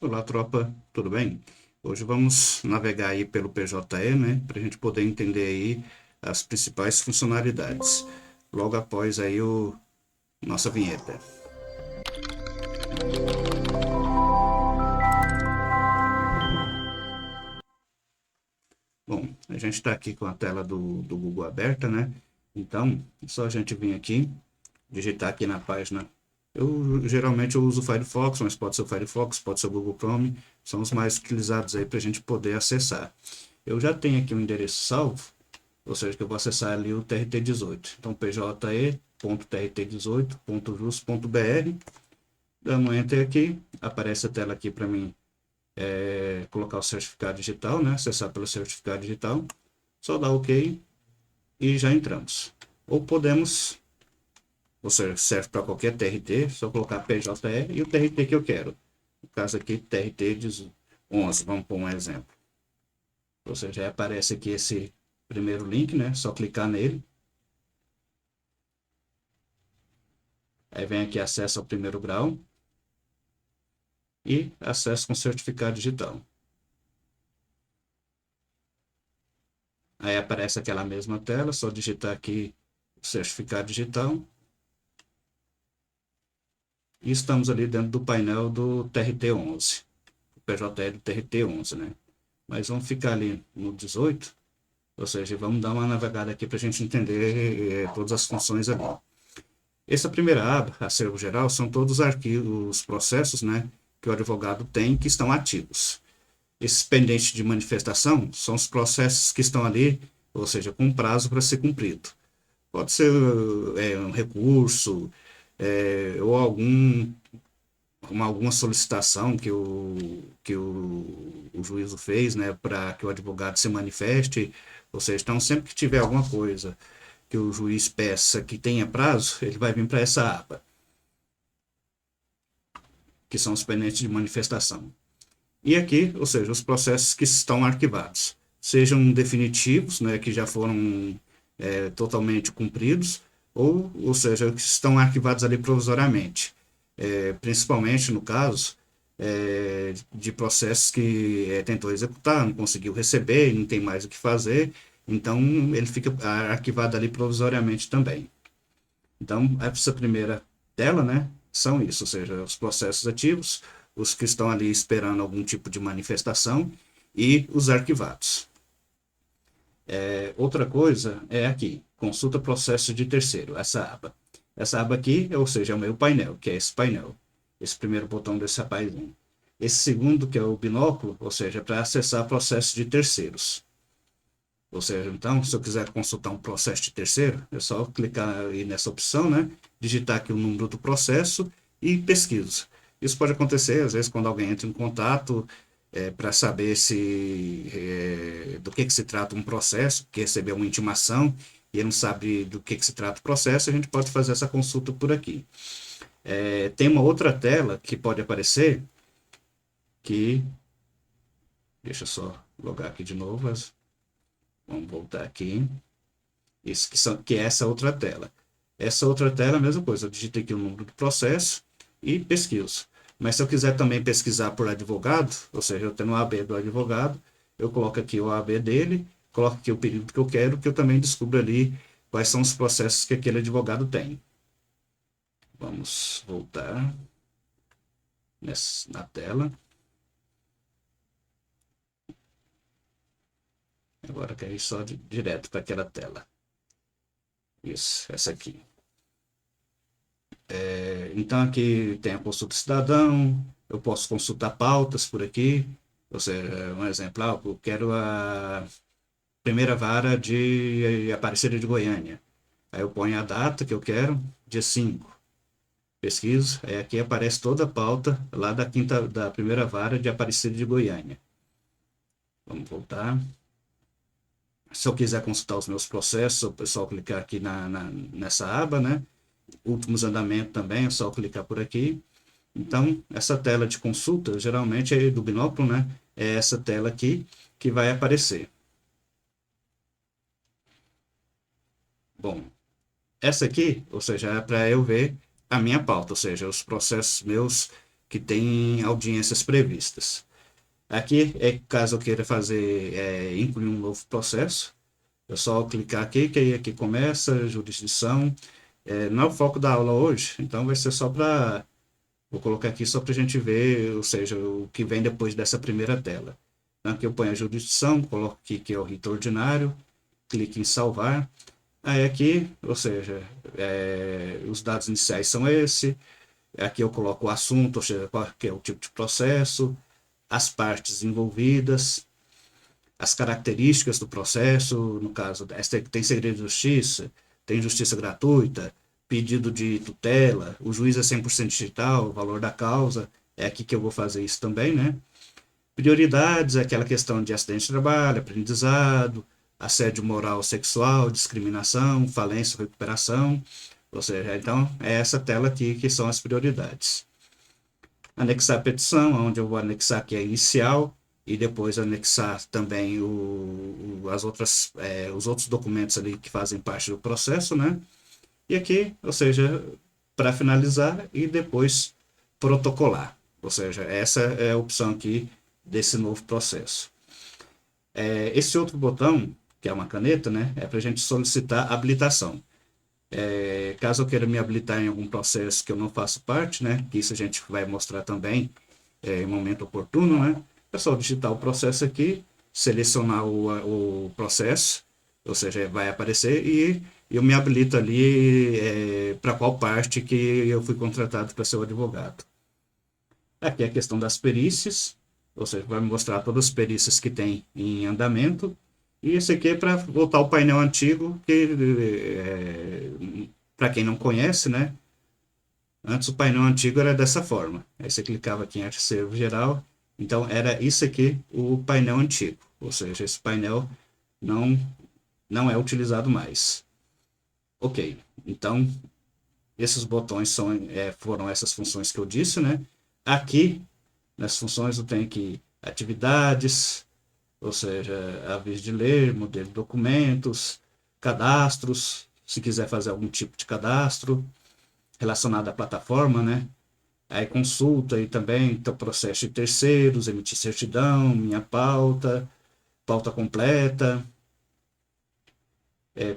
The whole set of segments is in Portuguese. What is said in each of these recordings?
Olá, tropa, tudo bem? Hoje vamos navegar aí pelo PJE, né, para a gente poder entender aí as principais funcionalidades. Logo após aí nossa vinheta. Bom, a gente está aqui com a tela do Google aberta, né? Então, é só a gente vir aqui, digitar aqui na página. Eu geralmente uso o Firefox, mas pode ser o Firefox, pode ser o Google Chrome, são os mais utilizados aí para a gente poder acessar. Eu já tenho aqui um endereço salvo, ou seja, que eu vou acessar ali o TRT18. Então, pje.trt18.jus.br, dando um enter aqui, aparece a tela aqui para mim colocar o certificado digital, né? Acessar pelo certificado digital, só dar OK e já entramos. Ou podemos, ou seja, serve para qualquer TRT, só colocar PJE e o TRT que eu quero. No caso aqui, TRT11, vamos pôr um exemplo. Ou seja, aparece aqui esse primeiro link, né? Só clicar nele. Aí vem aqui acesso ao primeiro grau e acesso com certificado digital. Aí aparece aquela mesma tela, só digitar aqui o certificado digital. E estamos ali dentro do painel do TRT11, o PJE do TRT11, né? Mas vamos ficar ali no 18, ou seja, vamos dar uma navegada aqui para a gente entender todas as funções ali. Essa primeira aba, acervo geral, são todos os arquivos, os processos, né, que o advogado tem que estão ativos. Esses pendentes de manifestação são os processos que estão ali, ou seja, com prazo para ser cumprido. Pode ser um recurso ou alguma solicitação que o juízo fez, né, para que o advogado se manifeste. Ou seja, então sempre que tiver alguma coisa que o juiz peça que tenha prazo, ele vai vir para essa aba, que são os pendentes de manifestação. E aqui, ou seja, os processos que estão arquivados, sejam definitivos, né, que já foram totalmente cumpridos, ou seja, que estão arquivados ali provisoriamente. Principalmente no caso de processos que tentou executar, não conseguiu receber, não tem mais o que fazer, então ele fica arquivado ali provisoriamente também. Então, essa primeira tela, né, são isso, ou seja, os processos ativos, os que estão ali esperando algum tipo de manifestação e os arquivados. Outra coisa é aqui, consulta processo de terceiro, essa aba. Essa aba aqui, ou seja, é o meu painel, que é esse painel, esse primeiro botão desse rapazinho. Esse segundo, que é o binóculo, ou seja, para acessar processos de terceiros. Ou seja, então, se eu quiser consultar um processo de terceiro, é só clicar aí nessa opção, né? Digitar aqui o número do processo e pesquisa. Isso pode acontecer, às vezes, quando alguém entra em contato para saber do que se trata um processo, que recebeu uma intimação e ele não sabe do que se trata o processo, a gente pode fazer essa consulta por aqui. Tem uma outra tela que pode aparecer, que... Deixa eu só logar aqui de novo. Vamos voltar aqui. Isso, que é essa outra tela. Essa outra tela é a mesma coisa. Eu digito aqui o número do processo e pesquiso. Mas se eu quiser também pesquisar por advogado, ou seja, eu tenho o AB do advogado, eu coloco aqui o AB dele, coloco aqui o período que eu quero, que eu também descubro ali quais são os processos que aquele advogado tem. Vamos voltar na tela. Agora quero ir só direto para aquela tela. Isso, essa aqui. Então aqui tem a consulta cidadão, eu posso consultar pautas por aqui, ou seja, um exemplo, eu quero a primeira vara de Aparecida de Goiânia. Aí eu ponho a data que eu quero, dia 5, pesquiso, aí aqui aparece toda a pauta lá da primeira vara de Aparecida de Goiânia. Vamos voltar. Se eu quiser consultar os meus processos, o pessoal clicar aqui nessa aba, né? Últimos andamentos também, é só clicar por aqui. Então, essa tela de consulta, geralmente é do binóculo, né? É essa tela aqui que vai aparecer. Bom, essa aqui, ou seja, é para eu ver a minha pauta, ou seja, os processos meus que tem audiências previstas. Aqui é caso eu queira fazer, incluir um novo processo, é só clicar aqui, que aí aqui começa, jurisdição. Não é o foco da aula hoje, então vai ser só para... Vou colocar aqui só para a gente ver, ou seja, o que vem depois dessa primeira tela. Então, aqui eu ponho a jurisdição, coloco aqui que é o rito ordinário, clique em salvar. Aí aqui, ou seja, os dados iniciais são esse. Aqui eu coloco o assunto, ou seja, qual que é o tipo de processo, as partes envolvidas, as características do processo, no caso, tem segredo de justiça, tem justiça gratuita, pedido de tutela, o juiz é 100% digital, o valor da causa, é aqui que eu vou fazer isso também, né? Prioridades, aquela questão de acidente de trabalho, aprendizado, assédio moral sexual, discriminação, falência, recuperação, ou seja, então é essa tela aqui que são as prioridades. Anexar a petição, onde eu vou anexar aqui a inicial, e depois anexar também os outros documentos ali que fazem parte do processo, né? E aqui, ou seja, para finalizar e depois protocolar. Ou seja, essa é a opção aqui desse novo processo. Esse outro botão, que é uma caneta, né? É para a gente solicitar habilitação. Caso eu queira me habilitar em algum processo que eu não faço parte, né? Que isso a gente vai mostrar também em momento oportuno, né? É só digitar o processo aqui, selecionar o processo, ou seja, vai aparecer e eu me habilito ali para qual parte que eu fui contratado para ser o advogado. Aqui é a questão das perícias, ou seja, vai me mostrar todas as perícias que tem em andamento. E esse aqui é para voltar ao painel antigo, que para quem não conhece, né? Antes o painel antigo era dessa forma. Aí você clicava aqui em arquivo geral. Então era isso aqui o painel antigo. Ou seja, esse painel não é utilizado mais. Ok, então esses botões foram essas funções que eu disse, né? Aqui, nas funções, eu tenho aqui atividades, ou seja, aviso de ler, modelo de documentos, cadastros, se quiser fazer algum tipo de cadastro relacionado à plataforma, né? Aí consulta e também então, processo de terceiros, emitir certidão, minha pauta, pauta completa,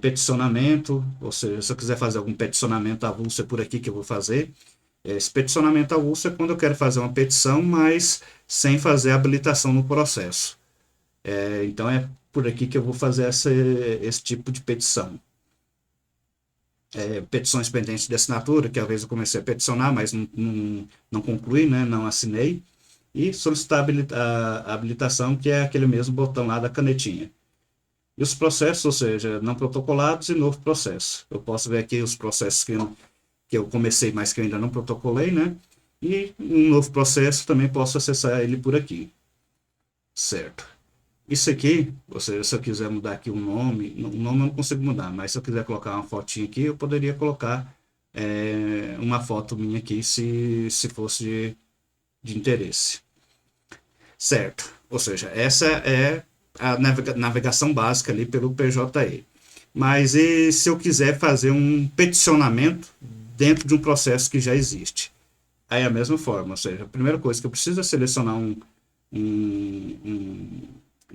peticionamento, ou seja, se eu quiser fazer algum peticionamento avulso é por aqui que eu vou fazer. Esse peticionamento avulso é quando eu quero fazer uma petição, mas sem fazer habilitação no processo. Então é por aqui que eu vou fazer esse tipo de petição. Petições pendentes de assinatura, que às vezes eu comecei a peticionar, mas não concluí, né? Não assinei. E solicitar a habilitação, que é aquele mesmo botão lá da canetinha. E os processos, ou seja, não protocolados e novo processo. Eu posso ver aqui os processos que eu comecei, mas que eu ainda não protocolei, né? E um novo processo também posso acessar ele por aqui. Certo. Isso aqui, ou seja, se eu quiser mudar aqui o nome eu não consigo mudar, mas se eu quiser colocar uma fotinha aqui, eu poderia colocar uma foto minha aqui, se fosse de interesse. Certo. Ou seja, essa é a navegação básica ali pelo PJE. Mas e se eu quiser fazer um peticionamento dentro de um processo que já existe? Aí é a mesma forma, ou seja, a primeira coisa que eu preciso é selecionar um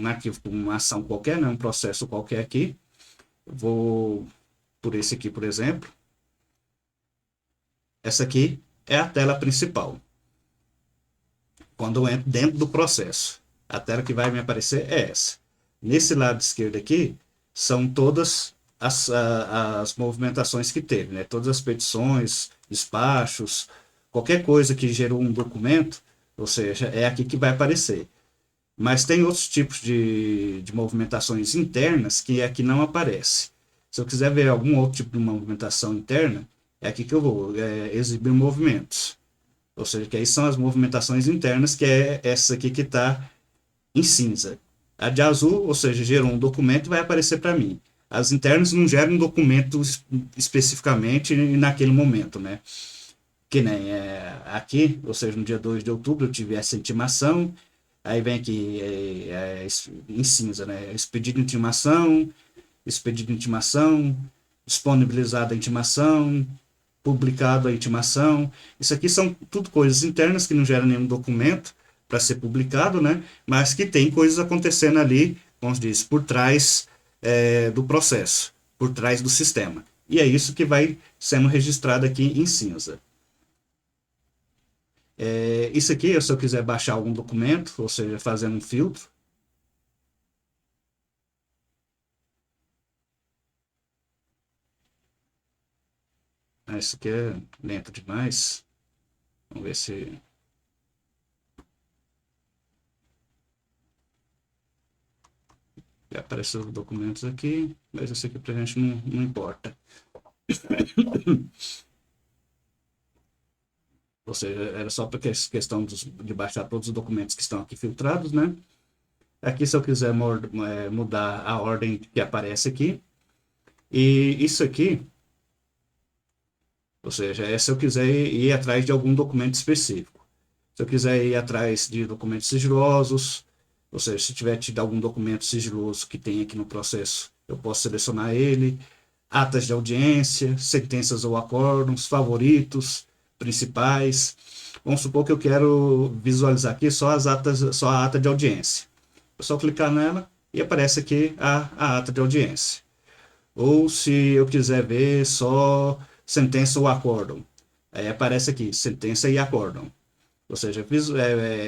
arquivo com uma ação qualquer, né, um processo qualquer aqui. Vou por esse aqui, por exemplo. Essa aqui é a tela principal. Quando eu entro dentro do processo, a tela que vai me aparecer é essa. Nesse lado esquerdo aqui, são todas as movimentações que teve, né? Todas as petições, despachos, qualquer coisa que gerou um documento, ou seja, é aqui que vai aparecer. Mas tem outros tipos de movimentações internas que aqui não aparece. Se eu quiser ver algum outro tipo de movimentação interna, é aqui que eu vou exibir movimentos. Ou seja, que aí são as movimentações internas, que é essa aqui que está em cinza. A de azul, ou seja, gerou um documento e vai aparecer para mim. As internas não geram um documento especificamente naquele momento, né? Que nem aqui, ou seja, no dia 2 de outubro eu tive essa intimação, aí vem aqui em cinza, né? Expedido intimação, disponibilizada a intimação, publicado a intimação. Isso aqui são tudo coisas internas que não geram nenhum documento para ser publicado, né? Mas que tem coisas acontecendo ali, como se diz, por trás do processo, por trás do sistema. E é isso que vai sendo registrado aqui em cinza. Isso aqui, se eu quiser baixar algum documento, ou seja, fazendo um filtro, isso aqui é lento demais. Vamos ver se... Já apareceu os documentos aqui, mas isso aqui pra gente não importa. Ou seja, era só para questão de baixar todos os documentos que estão aqui filtrados, né? Aqui, se eu quiser mudar a ordem que aparece aqui. E isso aqui, ou seja, é se eu quiser ir atrás de algum documento específico. Se eu quiser ir atrás de documentos sigilosos, ou seja, se tiver tido algum documento sigiloso que tem aqui no processo, eu posso selecionar ele. Atas de audiência, sentenças ou acórdons, favoritos, principais. Vamos supor que eu quero visualizar aqui só as atas, só a ata de audiência. É só clicar nela e aparece aqui a ata de audiência. Ou se eu quiser ver só sentença ou acórdão, aí aparece aqui sentença e acórdão. Ou seja,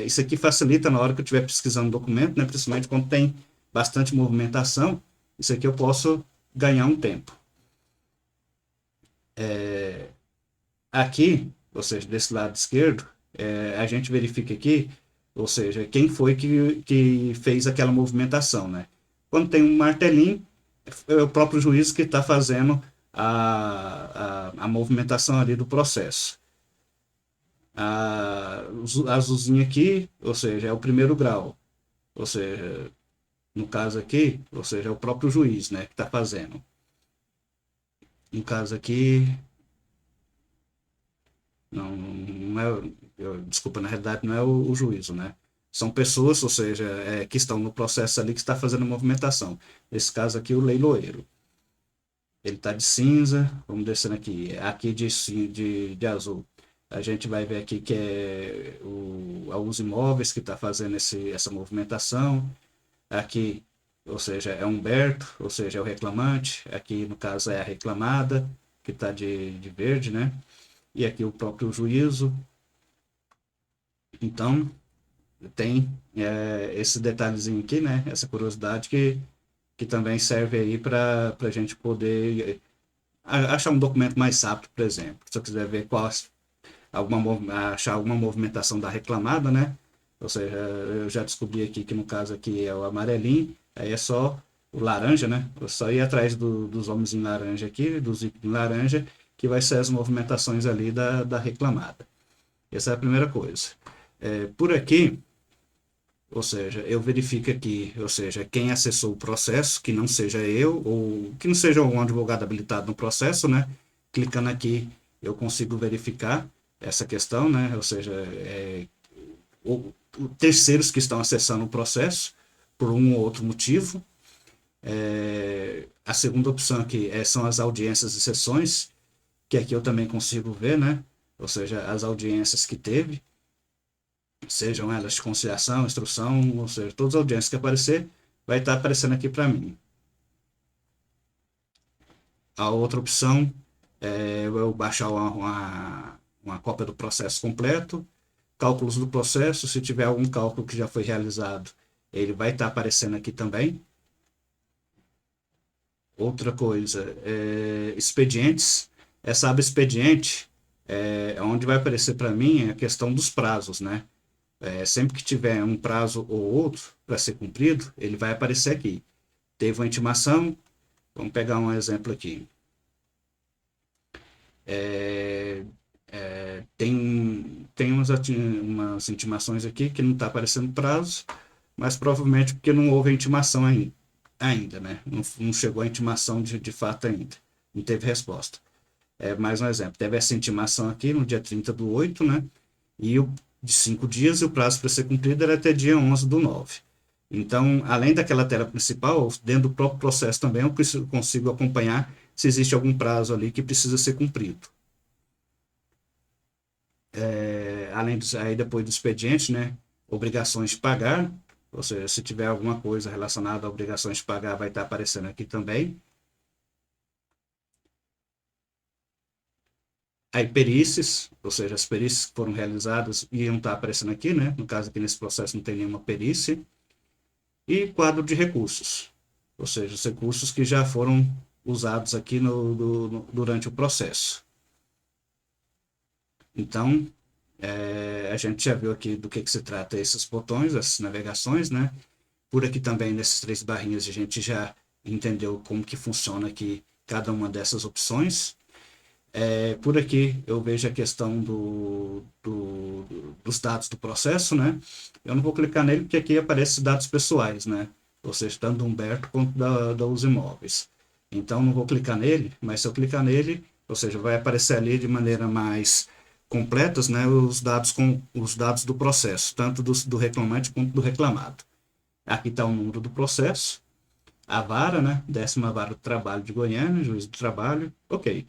isso aqui facilita na hora que eu estiver pesquisando um documento, né? Principalmente quando tem bastante movimentação. Isso aqui eu posso ganhar um tempo. Aqui, ou seja, desse lado esquerdo, a gente verifica aqui, ou seja, quem foi que fez aquela movimentação, né? Quando tem um martelinho, é o próprio juiz que está fazendo a movimentação ali do processo. A azulzinha aqui, ou seja, é o primeiro grau, ou seja, no caso aqui, ou seja, é o próprio juiz, né, que está fazendo. No caso aqui, não é, desculpa, na realidade não é o juízo, né? São pessoas, ou seja, que estão no processo ali que está fazendo a movimentação. Nesse caso aqui, o leiloeiro. Ele está de cinza, vamos descendo aqui. Aqui de azul. A gente vai ver aqui que é os imóveis que está fazendo essa movimentação. Aqui, ou seja, é Humberto, ou seja, é o reclamante. Aqui, no caso, é a reclamada, que está de verde, né? E aqui o próprio juízo. Então, tem esse detalhezinho aqui, né? Essa curiosidade que também serve aí para a gente poder achar um documento mais rápido, por exemplo. Se eu quiser ver achar alguma movimentação da reclamada, né? Ou seja, eu já descobri aqui que no caso aqui é o amarelinho, aí é só o laranja, né? Eu só ir atrás dos homens em laranja aqui, dos ícones em laranja, que vai ser as movimentações ali da reclamada. Essa é a primeira coisa. Por aqui, ou seja, eu verifico aqui, ou seja, quem acessou o processo, que não seja eu, ou que não seja um advogado habilitado no processo, né? Clicando aqui, eu consigo verificar essa questão, né? Ou seja, terceiros que estão acessando o processo por um ou outro motivo. A segunda opção aqui são as audiências e sessões, que aqui eu também consigo ver, né? Ou seja, as audiências que teve, sejam elas de conciliação, instrução, ou seja, todas as audiências que aparecer, vai estar aparecendo aqui para mim. A outra opção é eu baixar uma cópia do processo completo, cálculos do processo, se tiver algum cálculo que já foi realizado, ele vai estar aparecendo aqui também. Outra coisa, expedientes. Essa aba expediente onde vai aparecer para mim a questão dos prazos, né? Sempre que tiver um prazo ou outro para ser cumprido, ele vai aparecer aqui. Teve uma intimação, vamos pegar um exemplo aqui. Tem umas intimações aqui que não está aparecendo prazo, mas provavelmente porque não houve a intimação ainda, né? Não chegou a intimação de fato ainda, não teve resposta. Mais um exemplo, teve essa intimação aqui no dia 30/8, né? E de 5 dias, e o prazo para ser cumprido era até dia 11/9. Então, além daquela tela principal, dentro do próprio processo também eu consigo acompanhar se existe algum prazo ali que precisa ser cumprido. Além disso, aí depois do expediente, né, obrigações de pagar, ou seja, se tiver alguma coisa relacionada a obrigações de pagar, vai estar aparecendo aqui também. Aí perícias, ou seja, as perícias que foram realizadas iam estar aparecendo aqui, né? No caso aqui nesse processo não tem nenhuma perícia. E quadro de recursos, ou seja, os recursos que já foram usados aqui durante o processo. Então, a gente já viu aqui do que se trata esses botões, essas navegações, né? Por aqui também, nesses três barrinhos, a gente já entendeu como que funciona aqui cada uma dessas opções. Por aqui eu vejo a questão dos dados do processo, né? Eu não vou clicar nele porque aqui aparece dados pessoais, né? Ou seja, tanto do Humberto quanto da Uso Imóveis. Então não vou clicar nele, mas se eu clicar nele, ou seja, vai aparecer ali de maneira mais completas, né, os dados do processo, tanto do reclamante quanto do reclamado. Aqui está o número do processo, a vara, né, 10ª Vara do Trabalho de Goiânia, juiz do trabalho, ok.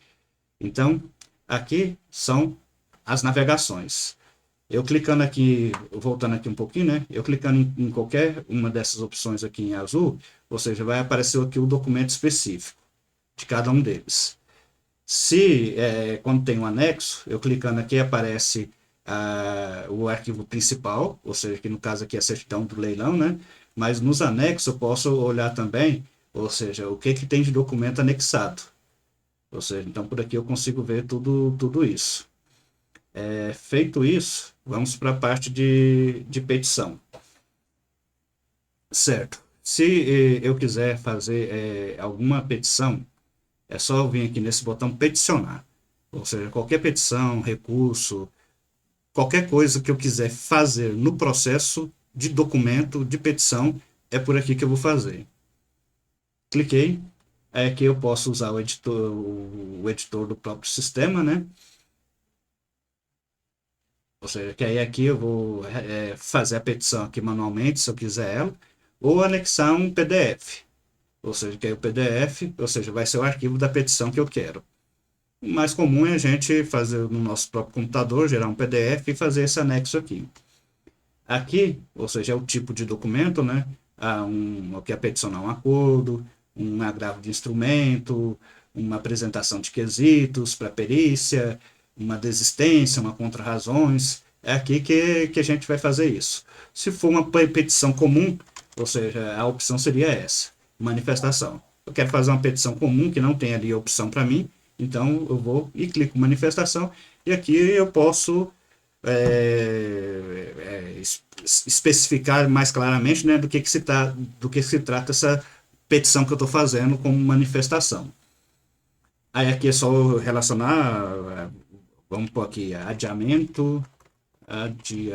Então, aqui são as navegações. Eu clicando aqui, voltando aqui um pouquinho, né? Eu clicando em qualquer uma dessas opções aqui em azul, ou seja, vai aparecer aqui o documento específico de cada um deles. Se, quando tem um anexo, eu clicando aqui aparece o arquivo principal, ou seja, que no caso aqui é a certidão do leilão, né? Mas nos anexos eu posso olhar também, ou seja, o que tem de documento anexado. Ou seja, então por aqui eu consigo ver tudo isso. Feito isso, vamos para a parte de petição. Certo. Se eu quiser fazer alguma petição, é só eu vir aqui nesse botão peticionar. Ou seja, qualquer petição, recurso, qualquer coisa que eu quiser fazer no processo de documento, de petição, é por aqui que eu vou fazer. Cliquei. Aqui eu posso usar o editor do próprio sistema, né? Ou seja, que aí aqui eu vou fazer a petição aqui manualmente, se eu quiser ela, ou anexar um PDF. Ou seja, que aí o PDF, ou seja, vai ser o arquivo da petição que eu quero. O mais comum é a gente fazer no nosso próprio computador, gerar um PDF e fazer esse anexo aqui. Aqui, ou seja, é o tipo de documento, né? O que é peticionar um acordo, um agravo de instrumento, uma apresentação de quesitos para perícia, uma desistência, uma contra-razões. É aqui que a gente vai fazer isso. Se for uma petição comum, ou seja, a opção seria essa, manifestação. Eu quero fazer uma petição comum que não tem ali a opção para mim, então eu vou e clico manifestação e aqui eu posso especificar mais claramente, né, do que se trata essa petição que eu estou fazendo como manifestação. Aí aqui é só relacionar, vamos pôr aqui, adiamento e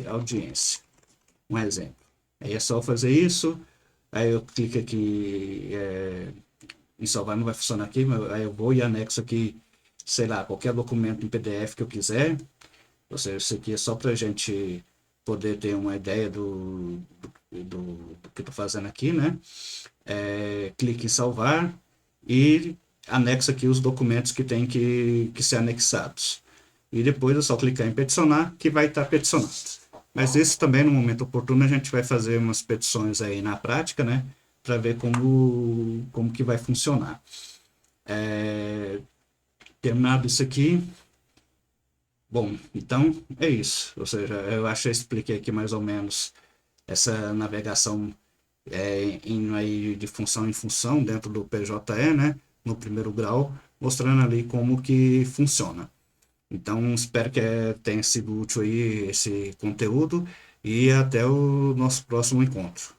audiência. Um exemplo. Aí é só fazer isso, aí eu clico aqui, em salvar não vai funcionar aqui, mas aí eu vou e anexo aqui, sei lá, qualquer documento em PDF que eu quiser. Ou seja, isso aqui é só para a gente poder ter uma ideia do que estou fazendo aqui, né? Clique em salvar e anexo aqui os documentos que tem que ser anexados. E depois é só clicar em peticionar, que vai estar peticionado. Mas isso também, no momento oportuno, a gente vai fazer umas petições aí na prática, né? Para ver como que vai funcionar. Terminado isso aqui, bom, então é isso. Ou seja, eu acho que eu expliquei aqui mais ou menos essa navegação indo aí de função em função dentro do PJE, né? No primeiro grau, mostrando ali como que funciona. Então, espero que tenha sido útil aí esse conteúdo e até o nosso próximo encontro.